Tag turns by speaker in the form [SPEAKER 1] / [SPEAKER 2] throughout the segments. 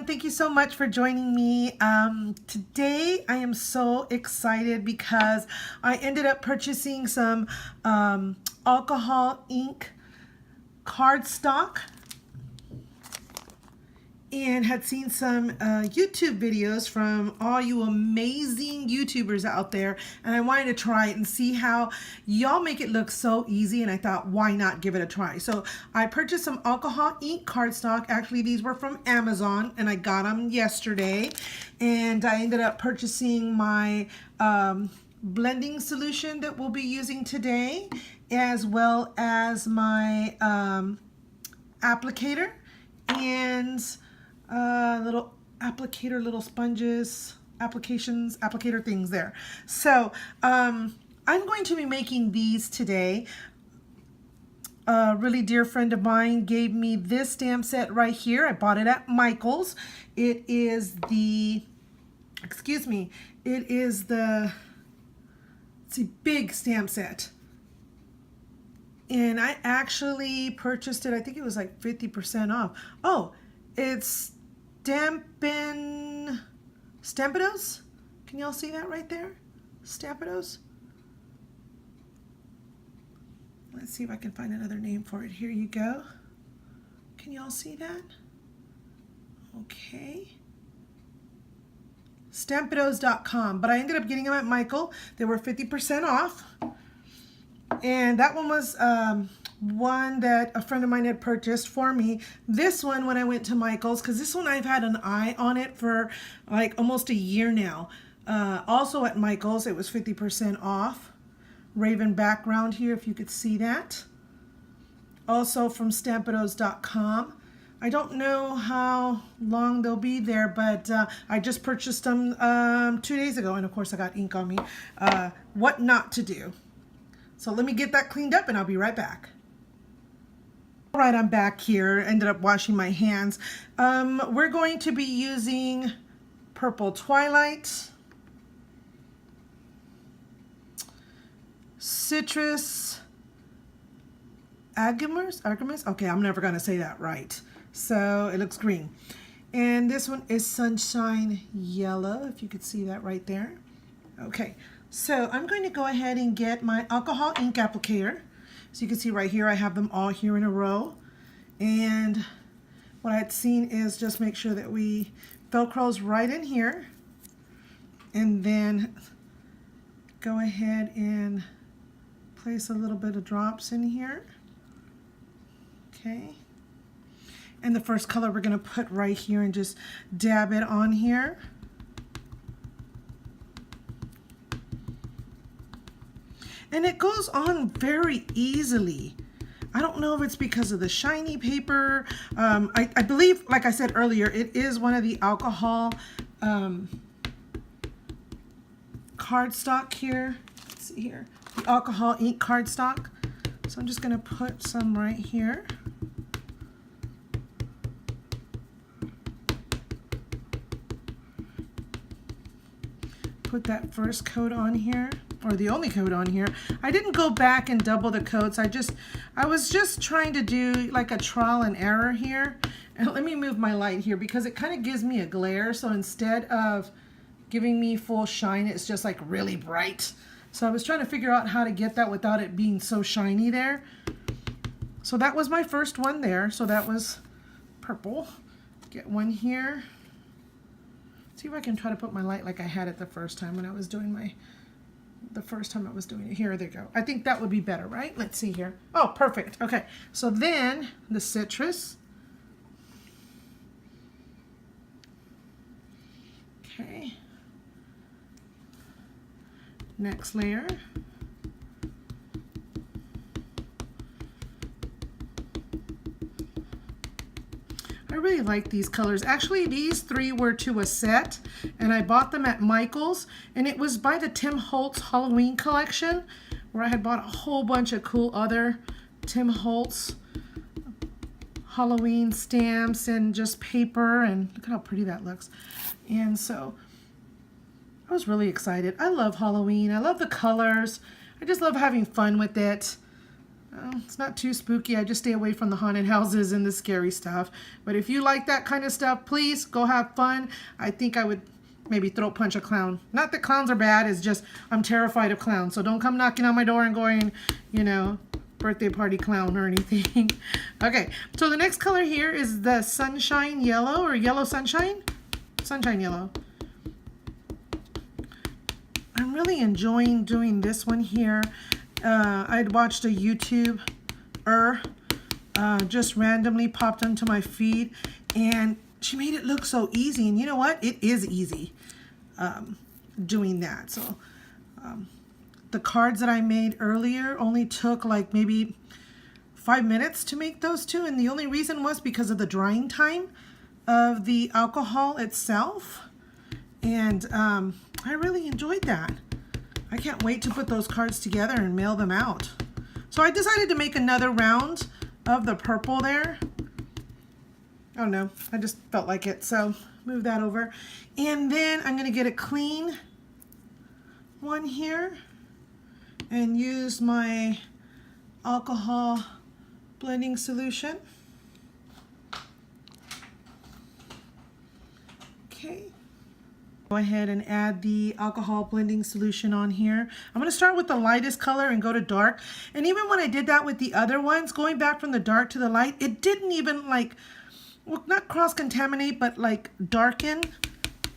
[SPEAKER 1] Thank you so much for joining me. Today I am so excited because I ended up purchasing some alcohol ink cardstock and had seen some YouTube videos from all you amazing YouTubers out there, and I wanted to try it and see how y'all make it look so easy, and I thought, why not give it a try? So I purchased some alcohol ink cardstock. Actually, these were from Amazon and I got them yesterday, and I ended up purchasing my blending solution that we'll be using today, as well as my applicator and little applicator, little sponges, applicator things there. So I'm going to be making these today. A really dear friend of mine gave me this stamp set right here. I bought it at Michael's. It is the, it's a big stamp set. And I actually purchased it, I think it was like 50% off. Oh, it's Stampidos. Can y'all see that right there? Stampidos. Let's see if I can find another name for it. Here you go. Can y'all see that? Okay. Stampidos.com. But I ended up getting them at Michael. They were 50% off. And that one was one that a friend of mine had purchased for me. This one, when I went to Michael's, because this one I've had an eye on it for like almost a year now. Also at Michael's, it was 50% off. Raven background here, if you could see that. Also from Stampidos.com. I don't know how long they'll be there, but I just purchased them 2 days ago, and of course I got ink on me. What not to do. So let me get that cleaned up and I'll be right back. All right, I'm back here. Ended up washing my hands. We're going to be using Purple Twilight, Citrus Agamus. Okay, I'm never going to say that right. So it looks green. And this one is Sunshine Yellow, if you could see that right there. Okay, so I'm going to go ahead and get my alcohol ink applicator. So you can see right here, I have them all here in a row. And what I had seen is just make sure that we Velcro's right in here. And then go ahead and place a little bit of drops in here. Okay. And the first color we're going to put right here and just dab it on here. And it goes on very easily. I don't know if it's because of the shiny paper. I believe, like I said earlier, it is one of the alcohol cardstock here. Let's see here. The alcohol ink cardstock. So I'm just going to put some right here. Put that first coat on here, or the only coat on here. I didn't go back and double the coats. I was just trying to do like a trial and error here. And let me move my light here because it kind of gives me a glare. So instead of giving me full shine, it's just like really bright. So I was trying to figure out how to get that without it being so shiny there. So that was my first one there. So that was purple. Get one here. See if I can try to put my light like I had it the first time when I was doing it. Here they go. I think that would be better, right? Let's see here. Oh, perfect. Okay. So then the citrus. Okay. Next layer. I really like these colors. Actually, these three were to a set, and I bought them at Michael's, and it was by the Tim Holtz Halloween collection, where I had bought a whole bunch of cool other Tim Holtz Halloween stamps and just paper, and look at how pretty that looks. And so I was really excited. I love Halloween. I love the colors. I just love having fun with it. It's not too spooky. I just stay away from the haunted houses and the scary stuff. But if you like that kind of stuff, please go have fun. I think I would maybe throat punch a clown. Not that clowns are bad, it's just I'm terrified of clowns. So don't come knocking on my door and going, you know, birthday party clown or anything. Okay, so the next color here is the sunshine yellow, or yellow sunshine? Sunshine yellow. I'm really enjoying doing this one here. I'd watched a YouTuber just randomly popped into my feed, and she made it look so easy. And you know what? It is easy doing that. So the cards that I made earlier only took like maybe 5 minutes to make those two, and the only reason was because of the drying time of the alcohol itself. And I really enjoyed that. I can't wait to put those cards together and mail them out. So I decided to make another round of the purple there. I don't know, I just felt like it, so move that over. And then I'm gonna get a clean one here and use my alcohol blending solution. Okay. Go ahead and add the alcohol blending solution on here. I'm going to start with the lightest color and go to dark. And even when I did that with the other ones, going back from the dark to the light, it didn't even like, well, not cross-contaminate, but like darken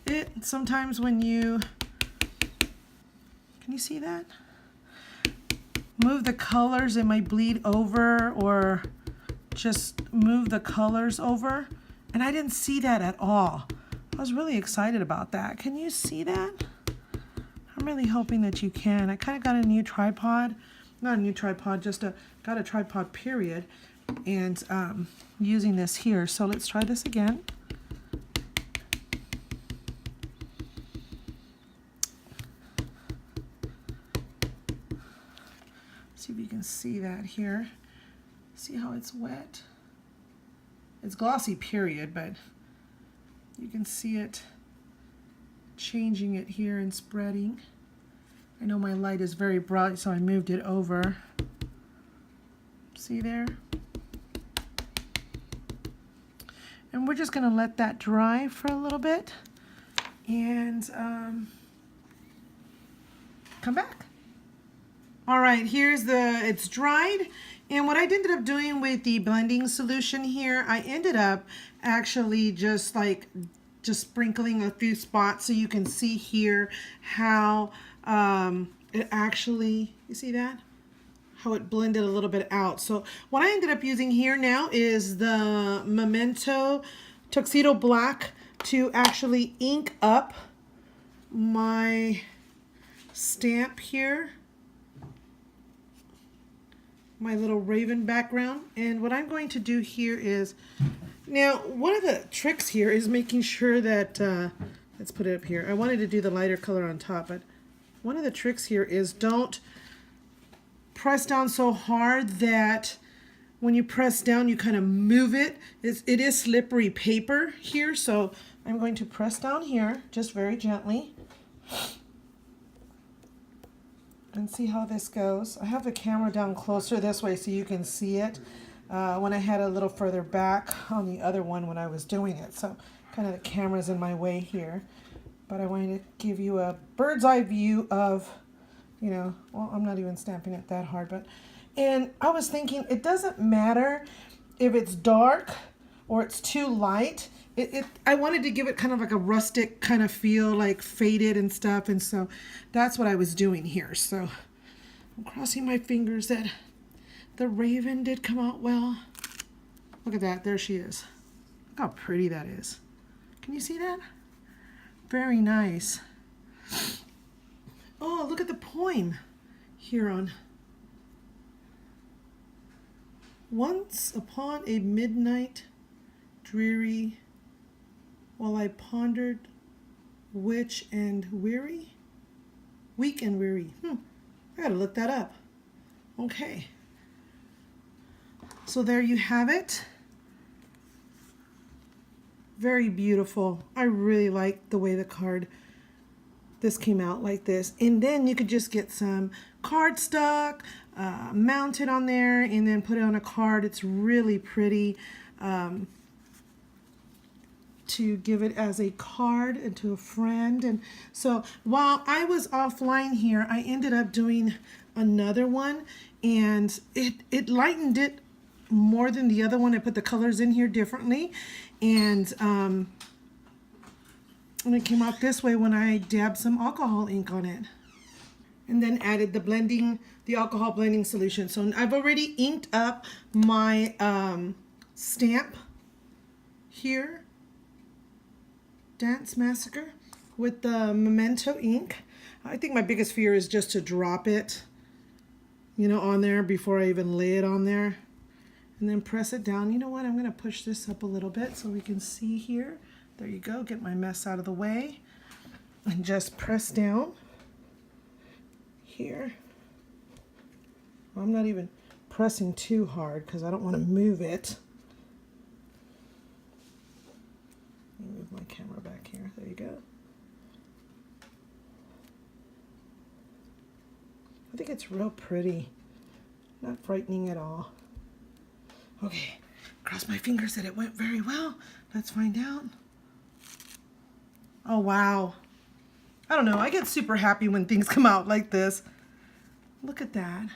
[SPEAKER 1] it. Sometimes when you, can you see that? Move the colors, it might bleed over, or just move the colors over. And I didn't see that at all. I was really excited about that. Can you see that? I'm really hoping that you can. I kind of got a new tripod. Not a new tripod, just got a tripod period. And using this here. So let's try this again. See if you can see that here. See how it's wet? It's glossy period, but you can see it changing it here and spreading. I know my light is very bright, so I moved it over. See there? And we're just gonna let that dry for a little bit and come back. All right, here's it's dried. And what I ended up doing with the blending solution here, I ended up actually just sprinkling a few spots so you can see here how it actually, you see that? How it blended a little bit out. So what I ended up using here now is the Memento Tuxedo Black to actually ink up my stamp here. My little raven background. And what I'm going to do here is, now one of the tricks here is making sure that, let's put it up here. I wanted to do the lighter color on top, but one of the tricks here is don't press down so hard that when you press down, you kind of move it. It is slippery paper here, so I'm going to press down here just very gently. And see how this goes. I have the camera down closer this way so you can see it when I had a little further back on the other one when I was doing it. So kind of the camera's in my way here. But I wanted to give you a bird's eye view of, you know, well, I'm not even stamping it that hard, but, and I was thinking it doesn't matter if it's dark or it's too light. I wanted to give it kind of like a rustic kind of feel, like faded and stuff, and so that's what I was doing here. So I'm crossing my fingers that the raven did come out well. Look at that, there she is. Look how pretty that is. Can you see that? Very nice. Oh, look at the poem here on. Once upon a midnight dreary, while I pondered, weak and weary. I gotta look that up. Okay. So there you have it. Very beautiful. I really like the way this came out like this. And then you could just get some cardstock, mount it on there, and then put it on a card. It's really pretty. To give it as a card and to a friend. And so while I was offline here, I ended up doing another one, and it lightened it more than the other one. I put the colors in here differently, and it came out this way when I dabbed some alcohol ink on it, and then added the alcohol blending solution. So I've already inked up my stamp here, Dance Massacre, with the Memento ink. I think my biggest fear is just to drop it, you know, on there before I even lay it on there, and then press it down. You know what, I'm going to push this up a little bit so we can see here. There you go, get my mess out of the way, and just press down here. Well, I'm not even pressing too hard because I don't want to move it. Let me move my camera back here. There you go. I think it's real pretty. Not frightening at all. Okay, cross my fingers that it went very well. Let's find out. Oh, wow. I don't know. I get super happy when things come out like this. Look at that.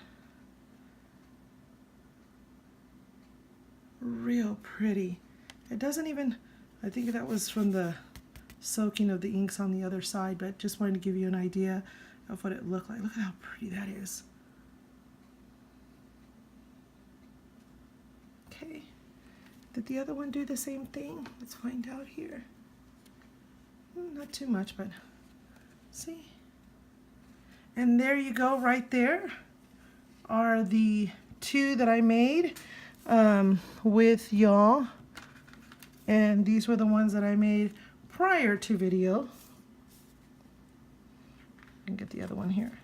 [SPEAKER 1] Real pretty. It doesn't even... I think that was from the soaking of the inks on the other side, but just wanted to give you an idea of what it looked like. Look at how pretty that is. Okay. Did the other one do the same thing? Let's find out here. Not too much, but see? And there you go, right there are the two that I made with y'all. And these were the ones that I made prior to video. And get the other one here.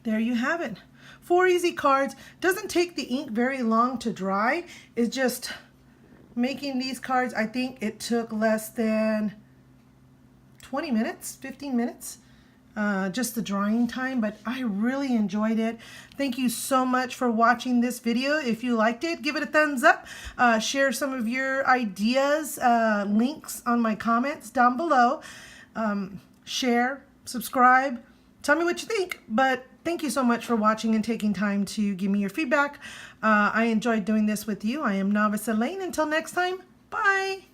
[SPEAKER 1] There you have it. 4 easy cards. Doesn't take the ink very long to dry. It's just making these cards, I think it took less than 20 minutes, 15 minutes. Just the drying time, but I really enjoyed it. Thank you so much for watching this video. If you liked it, give it a thumbs up. Share some of your ideas, links on my comments down below. Share, subscribe, tell me what you think. But thank you so much for watching and taking time to give me your feedback. I enjoyed doing this with you. I am Novice Elaine. Until next time, bye.